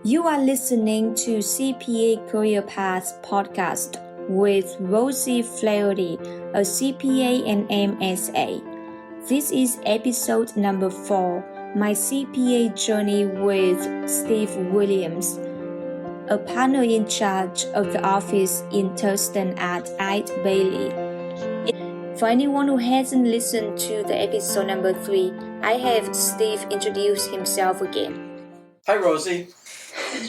You are listening to CPA Career Path podcast with Rosie Flaherty, a CPA and MSA. This is episode number 4, my CPA journey with Steve Williams, a partner in charge of the office in Thurston at Eide Bailey. For anyone who hasn't listened to the episode number 3, I have Steve introduce himself again. Hi, Rosie.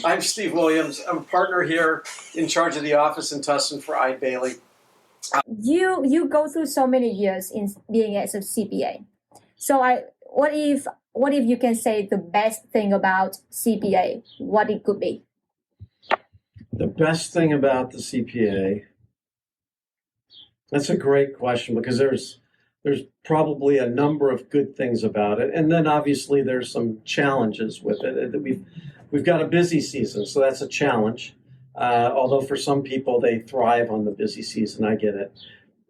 I'm Steve Williams. I'm a partner here in charge of the office in Tustin for Eide Bailey. You go through so many years in being as a CPA. So what if you can say the best thing about CPA, what it could be? The best thing about the CPA, that's a great question because there's probably a number of good things about it. And then obviously there's some challenges with it. We've got a busy season, so that's a challenge. Although for some people they thrive on the busy season, I get it.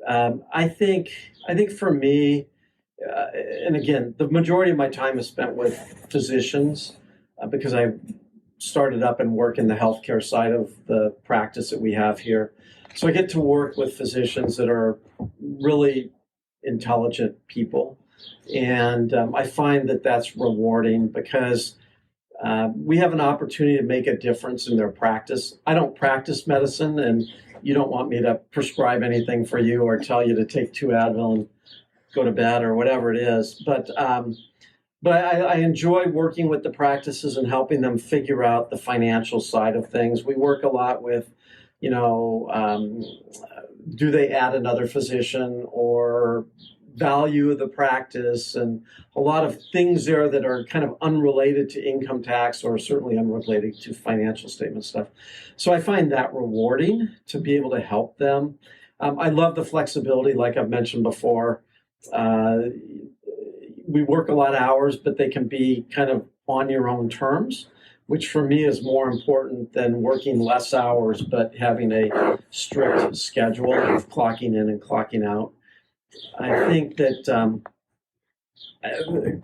I think for me, and again, the majority of my time is spent with physicians because I started up and work in the healthcare side of the practice that we have here. So I get to work with physicians that are really intelligent people. And I find that that's rewarding because we have an opportunity to make a difference in their practice. I don't practice medicine, and you don't want me to prescribe anything for you or tell you to take 2 Advil and go to bed or whatever it is. But I enjoy working with the practices and helping them figure out the financial side of things. We work a lot with, do they add another physician or value of the practice, and a lot of things there that are kind of unrelated to income tax or certainly unrelated to financial statement stuff. So I find that rewarding to be able to help them. I love the flexibility, like I've mentioned before. We work a lot of hours, but they can be kind of on your own terms, which for me is more important than working less hours, but having a strict schedule of clocking in and clocking out. I think that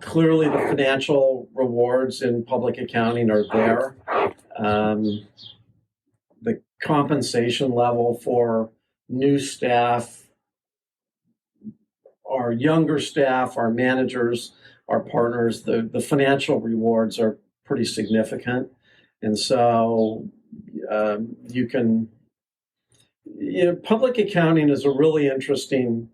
clearly the financial rewards in public accounting are there. The compensation level for new staff, our younger staff, our managers, our partners, the financial rewards are pretty significant. And so public accounting is a really interesting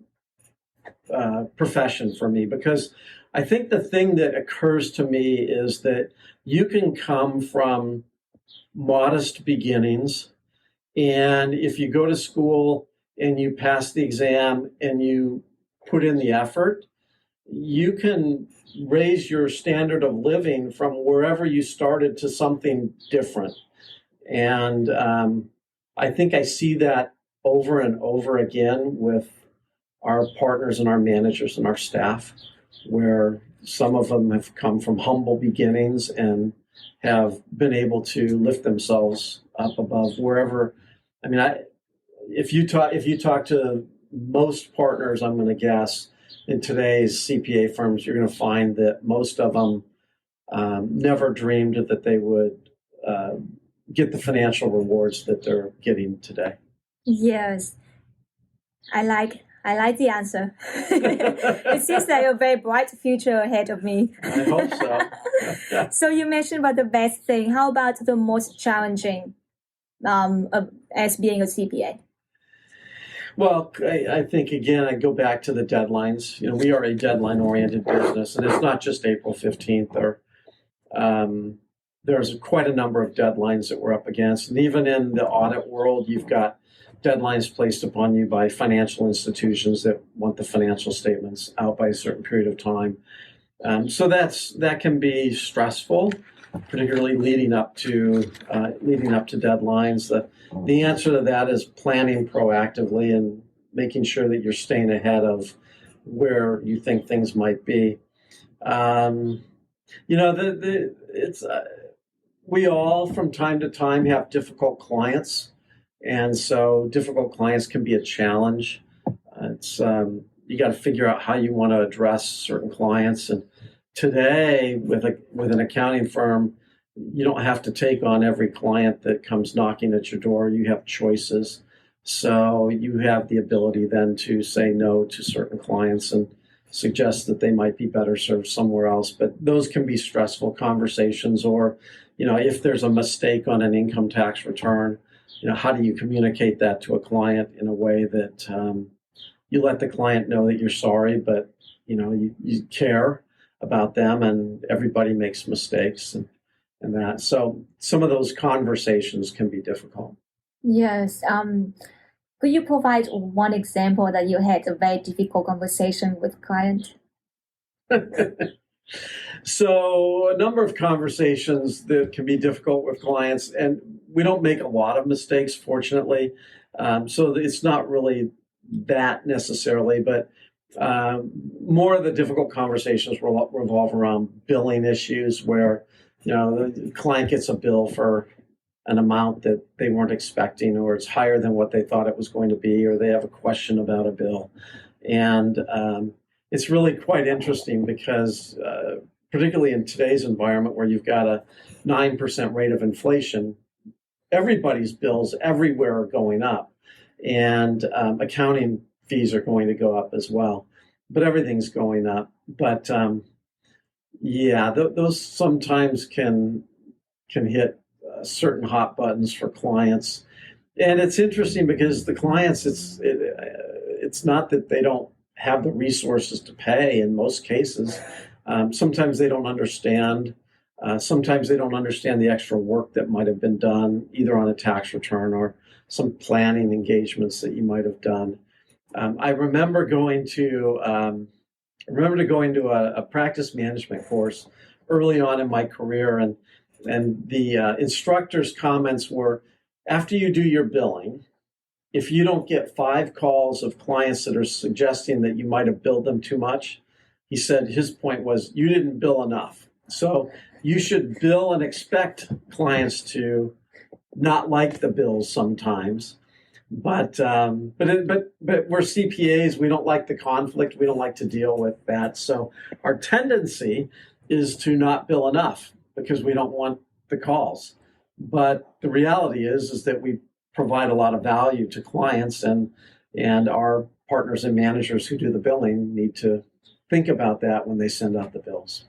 profession for me because I think the thing that occurs to me is that you can come from modest beginnings, and if you go to school and you pass the exam and you put in the effort, you can raise your standard of living from wherever you started to something different. And I think I see that over and over again with our partners and our managers and our staff, where some of them have come from humble beginnings and have been able to lift themselves up above wherever. I mean, if you talk to most partners, I'm going to guess in today's CPA firms, you're going to find that most of them never dreamed that they would get the financial rewards that they're getting today. Yes, I like the answer. It seems like a very bright future ahead of me. I hope so. So you mentioned about the best thing. How about the most challenging as being a CPA? Well, I think, again, I go back to the deadlines. We are a deadline-oriented business, and it's not just April 15th. There's quite a number of deadlines that we're up against. And even in the audit world, you've got deadlines placed upon you by financial institutions that want the financial statements out by a certain period of time. So that can be stressful, particularly leading up to deadlines. The answer to that is planning proactively and making sure that you're staying ahead of where you think things might be. We all from time to time have difficult clients. And so difficult clients can be a challenge. You got to figure out how you want to address certain clients. And today, with an accounting firm, you don't have to take on every client that comes knocking at your door. You have choices. So you have the ability then to say no to certain clients and suggest that they might be better served somewhere else. But those can be stressful conversations. Or, if there's a mistake on an income tax return, how do you communicate that to a client in a way that you let the client know that you're sorry, but you care about them, and everybody makes mistakes and that. So some of those conversations can be difficult. Yes. Could you provide one example that you had a very difficult conversation with client? So a number of conversations that can be difficult with clients, and we don't make a lot of mistakes, fortunately. So it's not really that necessarily, but more of the difficult conversations revolve around billing issues where, the client gets a bill for an amount that they weren't expecting, or it's higher than what they thought it was going to be, or they have a question about a bill. And it's really quite interesting because particularly in today's environment where you've got a 9% rate of inflation, everybody's bills everywhere are going up, and accounting fees are going to go up as well. But everything's going up. But those sometimes can hit certain hot buttons for clients. And it's interesting because the clients, it's not that they don't have the resources to pay in most cases. Sometimes they don't understand. Sometimes they don't understand the extra work that might have been done, either on a tax return or some planning engagements that you might have done. I remember going to a practice management course early on in my career, and the instructor's comments were, after you do your billing, if you don't get 5 calls of clients that are suggesting that you might have billed them too much, he said his point was you didn't bill enough. So you should bill and expect clients to not like the bills sometimes. But we're CPAs. We don't like the conflict. We don't like to deal with that. So our tendency is to not bill enough because we don't want the calls. But the reality is that we provide a lot of value to clients, and our partners and managers who do the billing need to think about that when they send out the bills.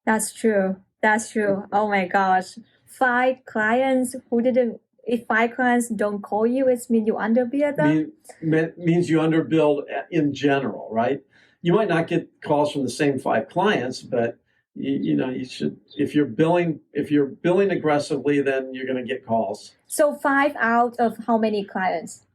That's true. Oh my gosh. 5 clients who didn't. If 5 clients don't call you, it means you underbilled them? Means you underbilled in general, right? You might not get calls from the same 5 clients, but you should. If you're billing aggressively, then you're going to get calls. So 5 out of how many clients?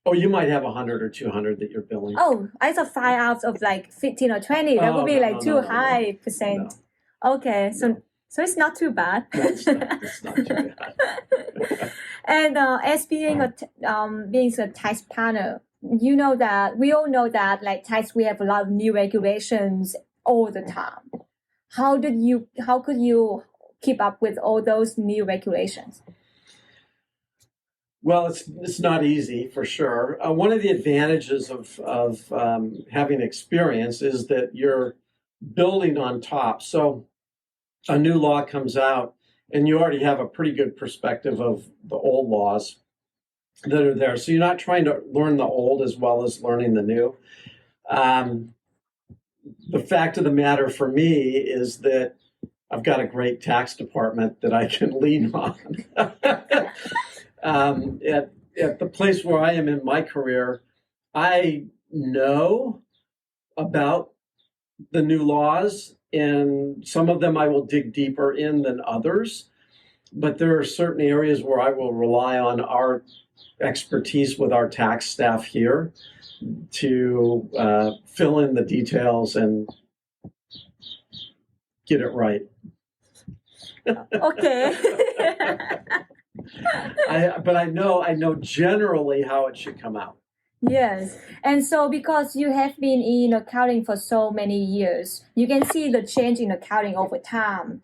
Oh, you might have 100 or 200 that you're billing. Oh, I thought 5 out of like 15 or 20. That would be too high percent. No. Okay, so it's not too bad. No, it's not too bad. And as being a tax partner, we all know that like tax, we have a lot of new regulations all the time. How could you keep up with all those new regulations? Well, it's not easy for sure. One of the advantages of having experience is that you're building on top. So a new law comes out, and you already have a pretty good perspective of the old laws that are there. So you're not trying to learn the old as well as learning the new. The fact of the matter for me is that I've got a great tax department that I can lean on. At the place where I am in my career, I know about the new laws, and some of them I will dig deeper in than others. But there are certain areas where I will rely on our expertise with our tax staff here to fill in the details and get it right. Okay. But I know generally how it should come out. Yes, and so because you have been in accounting for so many years, you can see the change in accounting over time.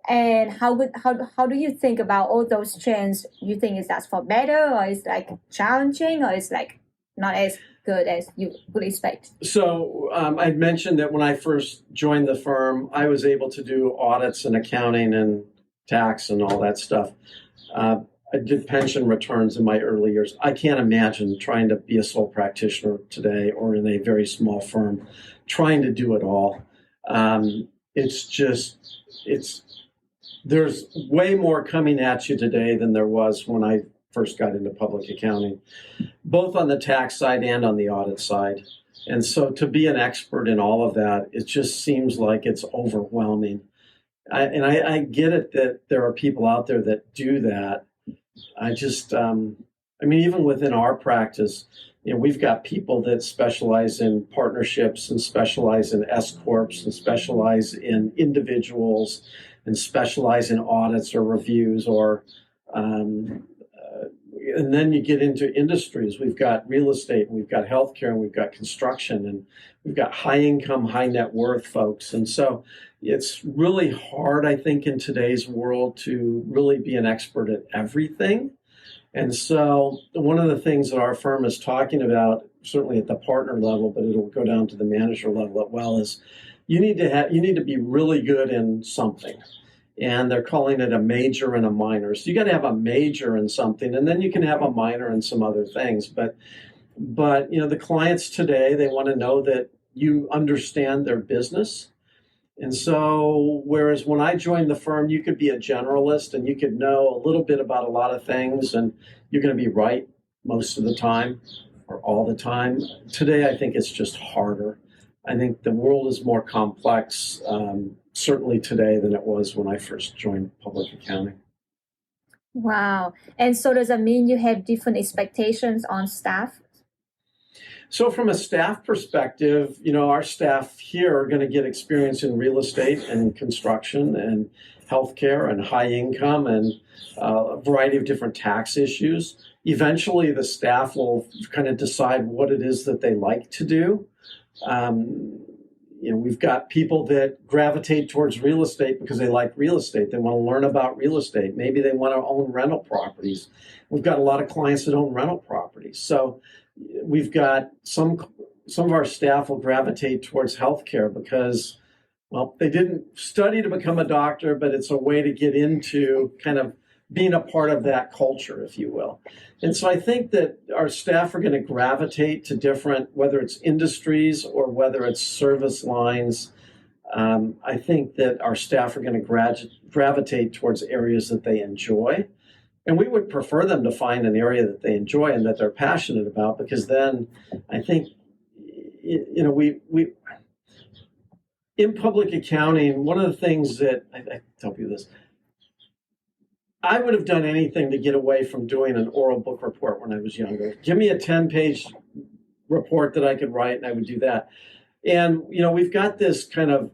And how do you think about all those changes? You think is that for better, or is like challenging, or is like not as good as you would expect? So I mentioned that when I first joined the firm, I was able to do audits and accounting and tax and all that stuff. I did pension returns in my early years. I can't imagine trying to be a sole practitioner today or in a very small firm, trying to do it all. There's way more coming at you today than there was when I first got into public accounting, both on the tax side and on the audit side. And so to be an expert in all of that, it just seems like it's overwhelming. I get it that there are people out there that do that. Even within our practice, we've got people that specialize in partnerships and specialize in S corps and specialize in individuals and specialize in audits or reviews and then you get into industries. We've got real estate, and we've got healthcare, and we've got construction, and we've got high income, high net worth folks. And so it's really hard, I think, in today's world to really be an expert at everything. And so one of the things that our firm is talking about, certainly at the partner level, but it'll go down to the manager level as well, is you need to be really good in something. And they're calling it a major and a minor. So you got to have a major in something, and then you can have a minor in some other things. But the clients today, they want to know that you understand their business. And so, whereas when I joined the firm, you could be a generalist and you could know a little bit about a lot of things, and you're going to be right most of the time or all the time. Today, I think it's just harder. I think the world is more complex, certainly today, than it was when I first joined public accounting. Wow. And so does that mean you have different expectations on staff? So from a staff perspective, our staff here are going to get experience in real estate and construction and healthcare and high income and a variety of different tax issues. Eventually, the staff will kind of decide what it is that they like to do. We've got people that gravitate towards real estate because they like real estate. They want to learn about real estate. Maybe they want to own rental properties. We've got a lot of clients that own rental properties. So we've got some of our staff will gravitate towards healthcare because, well, they didn't study to become a doctor, but it's a way to get into kind of being a part of that culture, if you will. And so I think that our staff are going to gravitate to different, whether it's industries or whether it's service lines. I think that our staff are going to gravitate towards areas that they enjoy. And we would prefer them to find an area that they enjoy and that they're passionate about, because then I think, we in public accounting, one of the things that I tell you this, I would have done anything to get away from doing an oral book report when I was younger. Give me a 10-page report that I could write, and I would do that. And, we've got this kind of,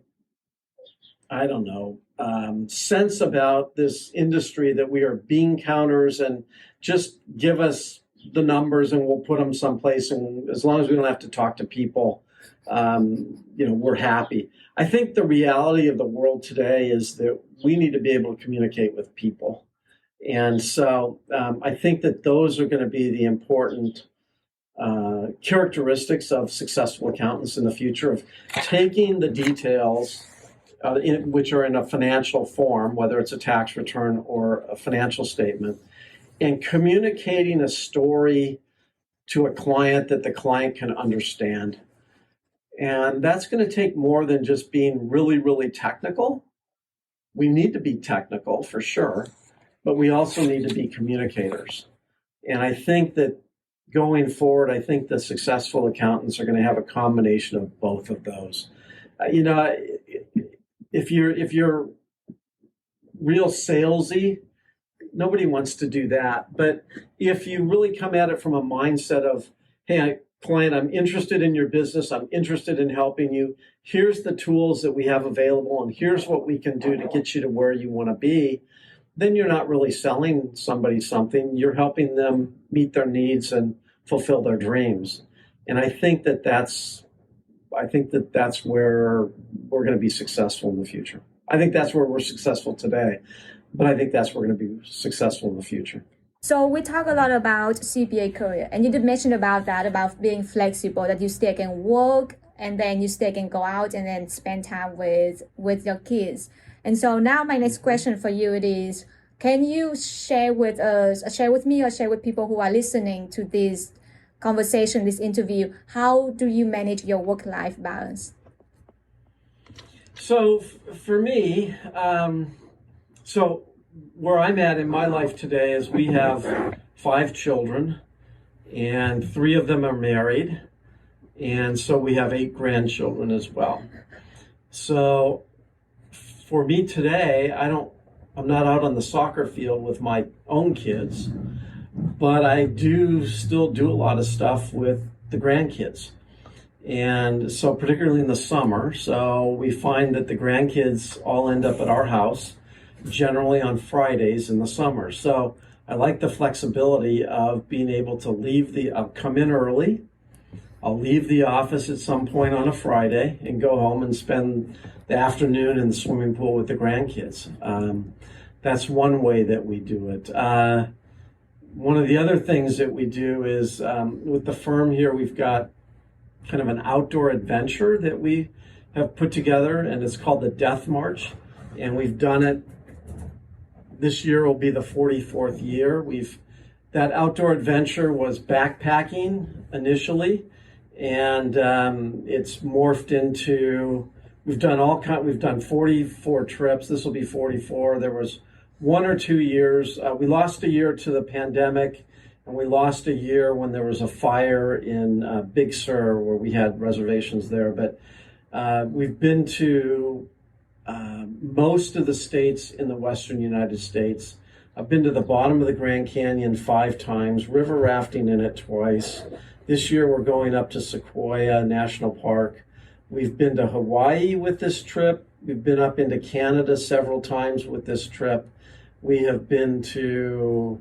sense about this industry that we are bean counters and just give us the numbers and we'll put them someplace. And as long as we don't have to talk to people, we're happy. I think the reality of the world today is that we need to be able to communicate with people. And so I think that those are going to be the important characteristics of successful accountants in the future, of taking the details which are in a financial form, whether it's a tax return or a financial statement, and communicating a story to a client that the client can understand. And that's going to take more than just being really, really technical. We need to be technical for sure, but we also need to be communicators. And I think that going forward, I think the successful accountants are going to have a combination of both of those. If you're real salesy, nobody wants to do that. But if you really come at it from a mindset of, hey, client, I'm interested in your business, I'm interested in helping you, here's the tools that we have available, and here's what we can do to get you to where you want to be, then you're not really selling somebody something. You're helping them meet their needs and fulfill their dreams. And I think that that's where we're going to be successful in the future. I think that's where we're successful today, but I think that's where we're going to be successful in the future. So we talk a lot about CPA career, and you did mention about that, about being flexible, that you still can work and then you still can go out and then spend time with your kids. And so now my next question for you it is, can you share with us, share with me or share with people who are listening to this conversation, this interview, how do you manage your work-life balance? So for me, so where I'm at in my life today is we have 5 children and 3 of them are married. And so we have 8 grandchildren as well. So for me today, I'm not out on the soccer field with my own kids, but I do still do a lot of stuff with the grandkids. And so particularly in the summer, so we find that the grandkids all end up at our house, generally on Fridays in the summer. So I like the flexibility of being able to I'll come in early, I'll leave the office at some point on a Friday and go home and spend the afternoon in the swimming pool with the grandkids. That's one way that we do it. One of the other things that we do is with the firm here, we've got kind of an outdoor adventure that we have put together, and it's called the Death March. And we've done it, this year will be the 44th year. That outdoor adventure was backpacking initially, and it's morphed into, we've done 44 trips. This will be 44. There was 1 or 2 years. We lost a year to the pandemic, and we lost a year when there was a fire in Big Sur where we had reservations there. But we've been to most of the states in the western United States. I've been to the bottom of the Grand Canyon 5 times, river rafting in it twice. This year we're going up to Sequoia National Park. We've been to Hawaii with this trip. We've been up into Canada several times with this trip. We have been to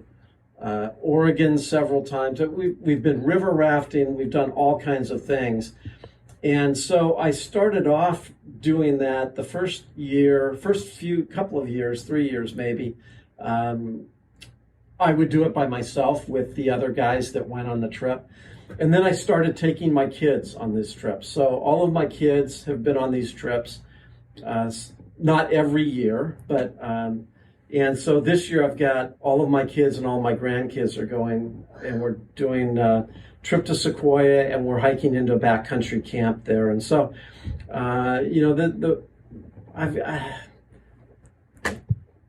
Oregon several times. We've been river rafting. We've done all kinds of things. And so I started off doing that the first couple of years, 3 years maybe. I would do it by myself with the other guys that went on the trip. And then I started taking my kids on this trip. So all of my kids have been on these trips, not every year, but and so this year I've got all of my kids and all my grandkids are going, and we're doing a trip to Sequoia, and we're hiking into a backcountry camp there. And so,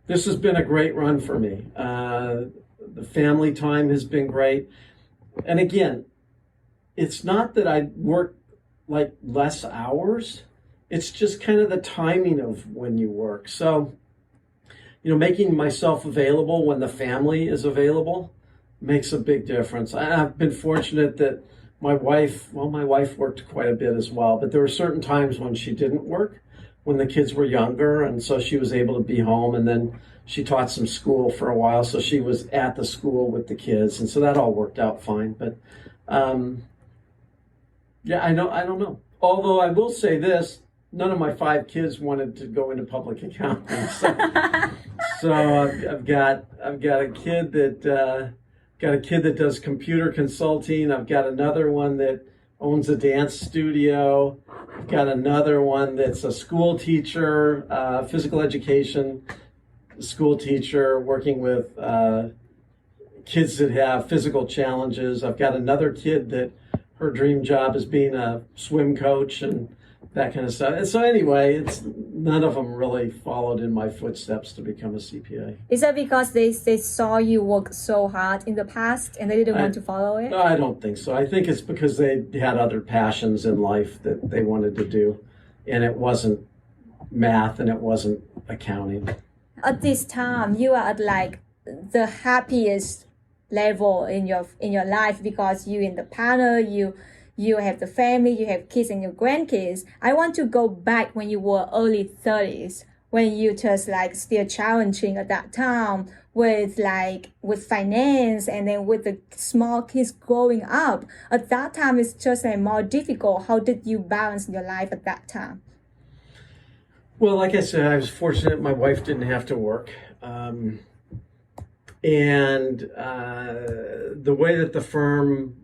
this has been a great run for me. The family time has been great. And again, it's not that I work like less hours. It's just kind of the timing of when you work. So, making myself available when the family is available makes a big difference. I've been fortunate that my wife worked quite a bit as well, but there were certain times when she didn't work, when the kids were younger, and so she was able to be home, and then she taught some school for a while, so she was at the school with the kids, and so that all worked out fine. But I don't know. Although I will say this, none of my 5 kids wanted to go into public accounting. So I've got a kid that does computer consulting. I've got another one that owns a dance studio. I've got another one that's a school teacher, physical education school teacher, working with kids that have physical challenges. I've got another kid that her dream job is being a swim coach and that kind of stuff. And so anyway, none of them really followed in my footsteps to become a CPA. Is that because they saw you work so hard in the past and they didn't want to follow it? No, I don't think so. I think it's because they had other passions in life that they wanted to do, and it wasn't math and it wasn't accounting. At this time, you are at like the happiest level in your life because you in the panel, you have the family, you have kids and your grandkids. I want to go back when you were early 30s, when you just like still challenging at that time with finance and then with the small kids growing up. At that time, it's just more difficult. How did you balance your life at that time? Well, like I said, I was fortunate my wife didn't have to work. And the way that the firm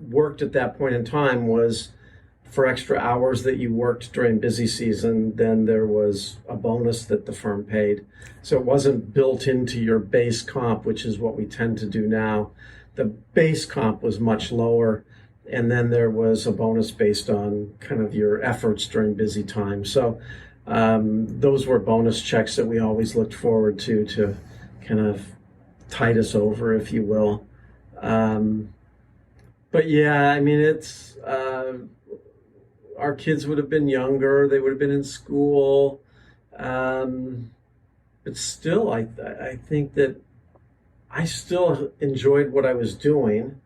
worked at that point in time was for extra hours that you worked during busy season, then there was a bonus that the firm paid. So it wasn't built into your base comp, which is what we tend to do now. The base comp was much lower, and then there was a bonus based on kind of your efforts during busy time. So those were bonus checks that we always looked forward to kind of tide us over, if you will. But yeah, I mean, it's our kids would have been younger; they would have been in school. But still, I think that I still enjoyed what I was doing,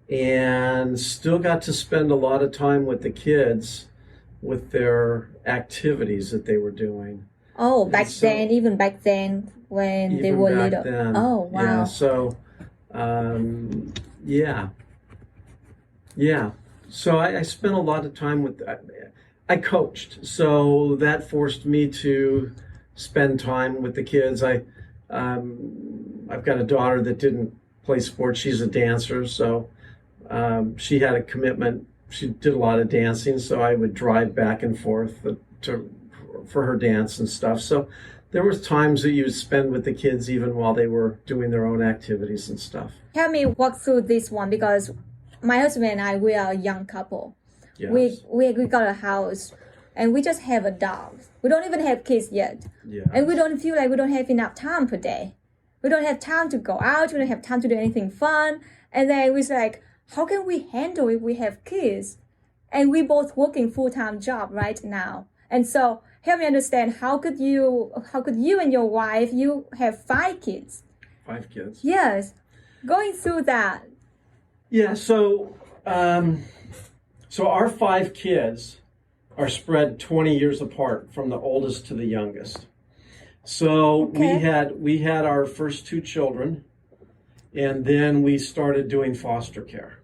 and still got to spend a lot of time with the kids, with their activities that they were doing. Oh, even back then when they were little. Then, oh, wow. Yeah, so, yeah. So I spent a lot of time with, I coached. So that forced me to spend time with the kids. I've got a daughter that didn't play sports. She's a dancer. So she had a commitment. She did a lot of dancing. So I would drive back and forth for her dance and stuff. So there was times that you would spend with the kids even while they were doing their own activities and stuff. Help me walk through this one, because my husband and I, we are a young couple. Yes. We got a house and we just have a dog. We don't even have kids yet. Yes. And we don't feel like we don't have enough time per day. We don't have time to go out. We don't have time to do anything fun. And then we're like, how can we handle if we have kids? And we both working full-time job right now. And so help me understand, how could you and your wife, you have 5 kids? 5 kids. Yes. Going through that. Yeah, so our 5 kids are spread 20 years apart from the oldest to the youngest. So Okay. we had our first 2 children, and then we started doing foster care.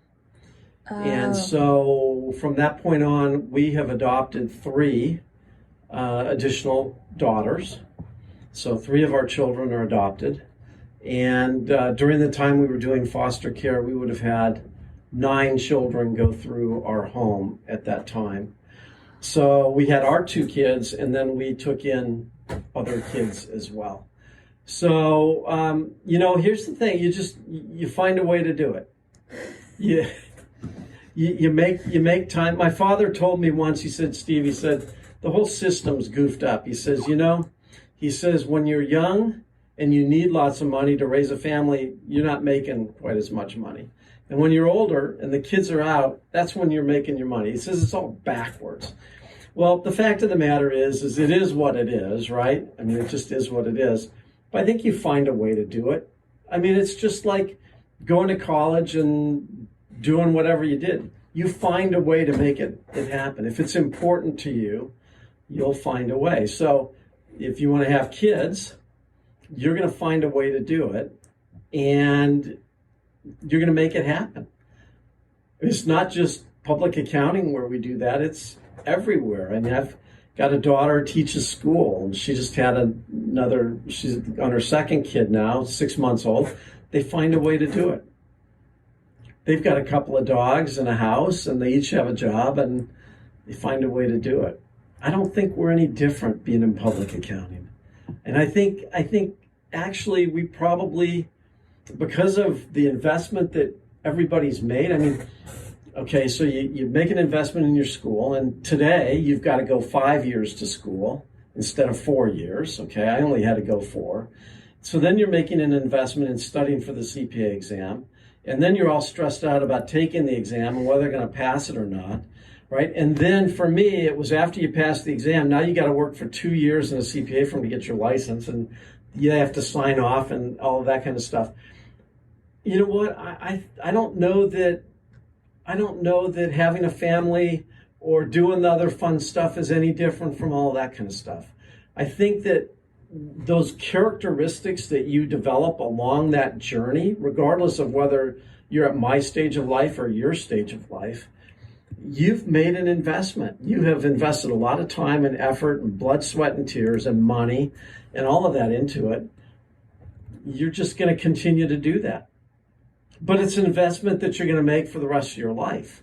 And so from that point on, we have adopted 3 additional daughters. So 3 of our children are adopted. And during the time we were doing foster care, we would have had 9 children go through our home at that time. So we had our 2 kids, and then we took in other kids as well. So, here's the thing. You find a way to do it. You make time. My father told me once, he said, Steve, he said, the whole system's goofed up. He says, when you're young and you need lots of money to raise a family, you're not making quite as much money. And when you're older and the kids are out, that's when you're making your money. He says it's all backwards. Well, the fact of the matter is it is what it is, right? I mean, it just is what it is. But I think you find a way to do it. I mean, it's just like going to college and doing whatever you did. You find a way to make it happen. If it's important to you, you'll find a way. So if you want to have kids, you're going to find a way to do it, and you're going to make it happen. It's not just public accounting where we do that. It's everywhere. I mean, I've got a daughter who teaches school, and she just had she's on her 2nd kid now, 6 months old. They find a way to do it. They've got a couple of dogs and a house, and they each have a job, and they find a way to do it. I don't think we're any different being in public accounting. And I think actually we probably, because of the investment that everybody's made, I mean, okay, so you make an investment in your school, and today you've got to go 5 years to school instead of 4 years, okay? I only had to go 4. So then you're making an investment in studying for the CPA exam, and then you're all stressed out about taking the exam and whether they're going to pass it or not, right? And then for me, it was after you pass the exam, now you got to work for 2 years in a CPA firm to get your license, and you have to sign off and all of that kind of stuff. You know what? I don't know that having a family or doing the other fun stuff is any different from all that kind of stuff. I think that those characteristics that you develop along that journey, regardless of whether you're at my stage of life or your stage of life, you've made an investment. You have invested a lot of time and effort and blood, sweat, and tears and money and all of that into it. You're just going to continue to do that. But it's an investment that you're going to make for the rest of your life.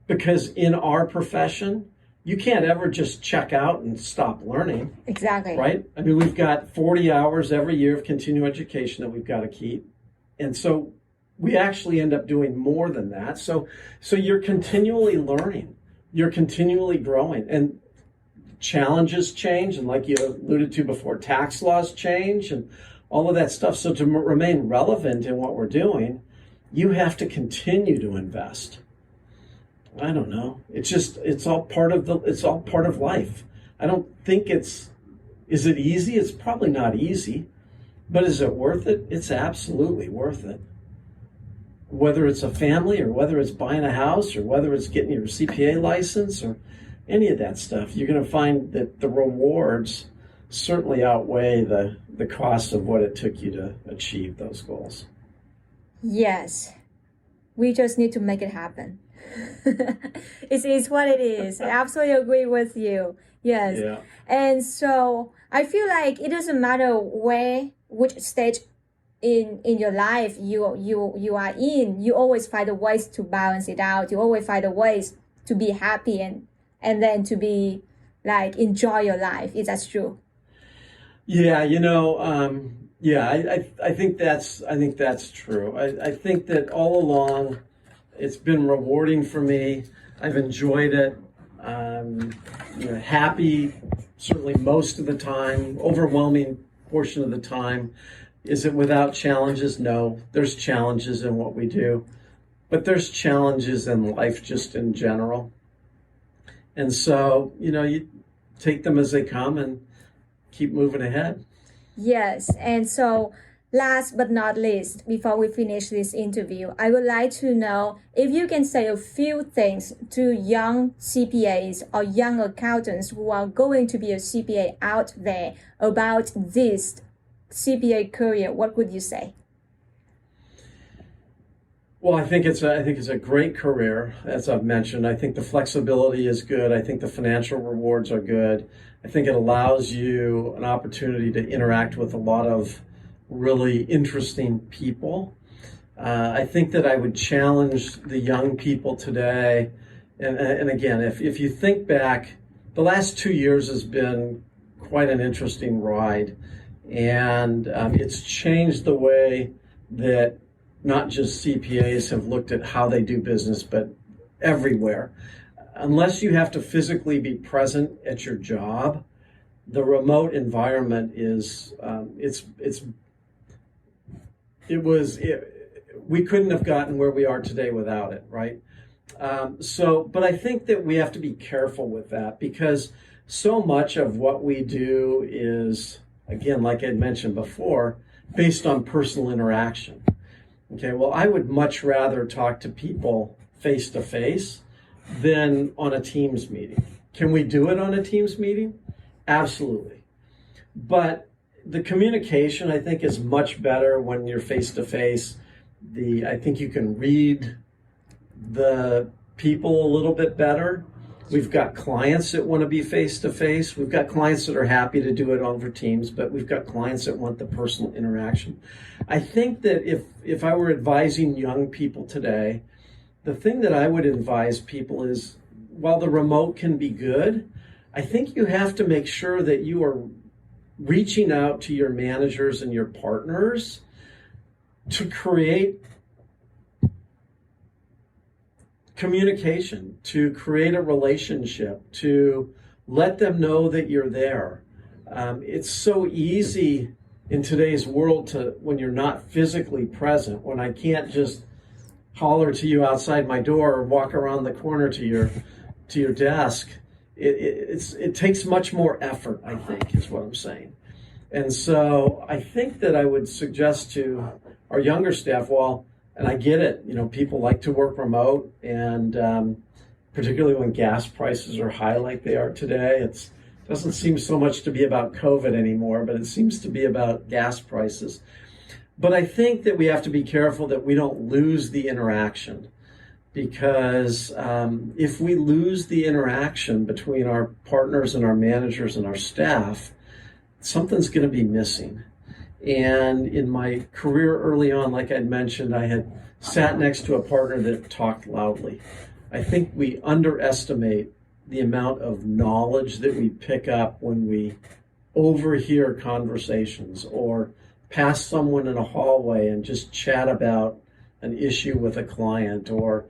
because in our profession, you can't ever just check out and stop learning. Exactly. Right? I mean, we've got 40 hours every year of continuing education that we've got to keep. And so we actually end up doing more than that. So you're continually learning. You're continually growing. And challenges change. And like you alluded to before, tax laws change and all of that stuff. So to remain relevant in what we're doing, you have to continue to invest. I don't know. It's all part of life. I don't think is it easy? It's probably not easy, but is it worth it? It's absolutely worth it. Whether it's a family or whether it's buying a house or whether it's getting your CPA license or any of that stuff, you're going to find that the rewards certainly outweigh the cost of what it took you to achieve those goals. Yes. We just need to make it happen. It's what it is. I absolutely agree with you. Yes. Yeah. And so I feel like it doesn't matter which stage in your life you are in, you always find a ways to balance it out. You always find a ways to be happy and then to be like enjoy your life. Is that true? Yeah, I think that's true. I think that all along it's been rewarding for me. I've enjoyed it. Happy certainly most of the time, overwhelming portion of the time. Is it without challenges? No, there's challenges in what we do, but there's challenges in life just in general. And so, you take them as they come and keep moving ahead. Yes. And so last but not least, before we finish this interview, I would like to know if you can say a few things to young CPAs or young accountants who are going to be a CPA out there about this CPA career. What would you say? Well, I think it's a great career, as I've mentioned. I think the flexibility is good. I think the financial rewards are good. I think it allows you an opportunity to interact with a lot of really interesting people. I think that I would challenge the young people today. And again, if you think back, the last 2 years has been quite an interesting ride. And it's changed the way that not just CPAs have looked at how they do business, but everywhere. Unless you have to physically be present at your job, the remote environment we couldn't have gotten where we are today without it, right? But I think that we have to be careful with that because so much of what we do is, again, like I mentioned before, based on personal interaction. Okay, well, I would much rather talk to people face to face than on a Teams meeting. Can we do it on a Teams meeting? Absolutely. But the communication, I think, is much better when you're face to face. I think you can read the people a little bit better. We've got clients that want to be face to face. We've got clients that are happy to do it over Teams, but we've got clients that want the personal interaction. I think that if I were advising young people today, the thing that I would advise people is, while the remote can be good, I think you have to make sure that you are reaching out to your managers and your partners to create communication, to create a relationship, to let them know that you're there. It's so easy in today's world when you're not physically present, when I can't just holler to you outside my door or walk around the corner to your desk. It takes much more effort, I think, is what I'm saying. And so I think that I would suggest to our younger staff, and I get it, people like to work remote, and particularly when gas prices are high like they are today, it doesn't seem so much to be about COVID anymore, but it seems to be about gas prices. But I think that we have to be careful that we don't lose the interaction, because if we lose the interaction between our partners and our managers and our staff, something's going to be missing. And in my career early on, like I'd mentioned, I had sat next to a partner that talked loudly. I think we underestimate the amount of knowledge that we pick up when we overhear conversations or pass someone in a hallway and just chat about an issue with a client, or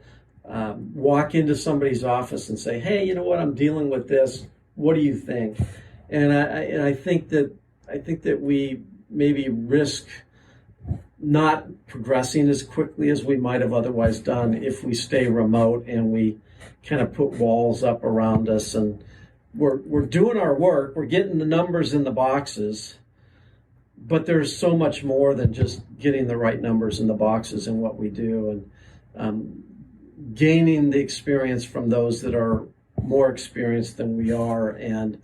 walk into somebody's office and say, hey, you know what, I'm dealing with this. What do you think? And I think that we maybe risk not progressing as quickly as we might have otherwise done if we stay remote and we kind of put walls up around us, and we're doing our work, we're getting the numbers in the boxes, but there's so much more than just getting the right numbers in the boxes in what we do, and gaining the experience from those that are more experienced than we are, and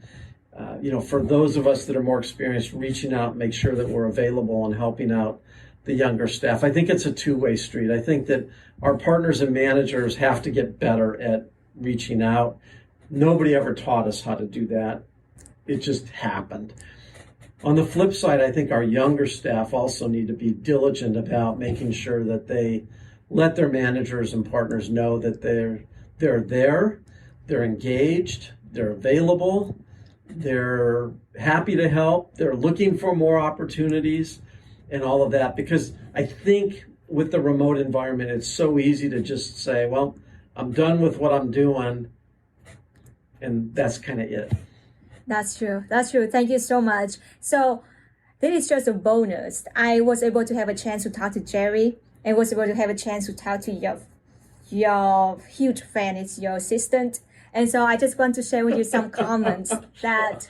for those of us that are more experienced, reaching out and make sure that we're available and helping out the younger staff. I think it's a two-way street. I think that our partners and managers have to get better at reaching out. Nobody ever taught us how to do that. It just happened. On the flip side, I think our younger staff also need to be diligent about making sure that they let their managers and partners know that they're there, they're engaged, they're available, they're happy to help, they're looking for more opportunities and all of that. Because I think with the remote environment, it's so easy to just say, well, I'm done with what I'm doing, and that's kind of it. That's true. That's true. Thank you so much. So this is just a bonus. I was able to have a chance to talk to Jerry, and was able to have a chance to talk to your huge fan, it's your assistant. And so I just want to share with you some comments that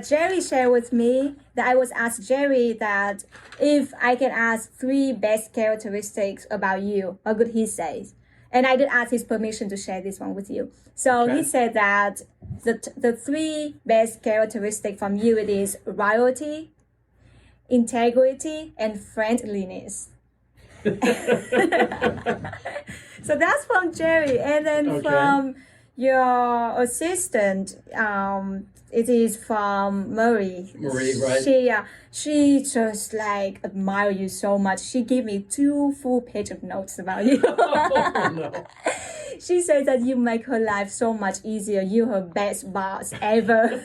Jerry shared with me, that I was asked Jerry that if I can ask 3 best characteristics about you, what could he say? And I did ask his permission to share this one with you. So okay. He said that the 3 best characteristics from you, it is loyalty, integrity, and friendliness. So that's from Jerry. And then from your assistant, it is from Marie. Marie, right? She just admire you so much. She gave me 2 full pages of notes about you. Oh, no. She says that you make her life so much easier. You're her best boss ever.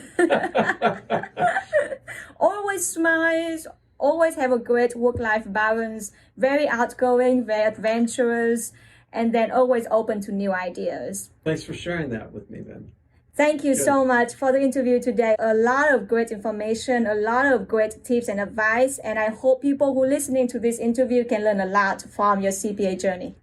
Always smiles, always have a great work-life balance, very outgoing, very adventurous, and then always open to new ideas. Thanks for sharing that with me, then. Thank you so much for the interview today. A lot of great information, a lot of great tips and advice, and I hope people who are listening to this interview can learn a lot from your CPA journey.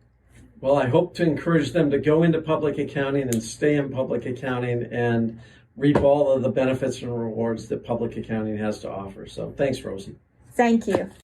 Well, I hope to encourage them to go into public accounting and stay in public accounting and reap all of the benefits and rewards that public accounting has to offer. So thanks, Rosie. Thank you.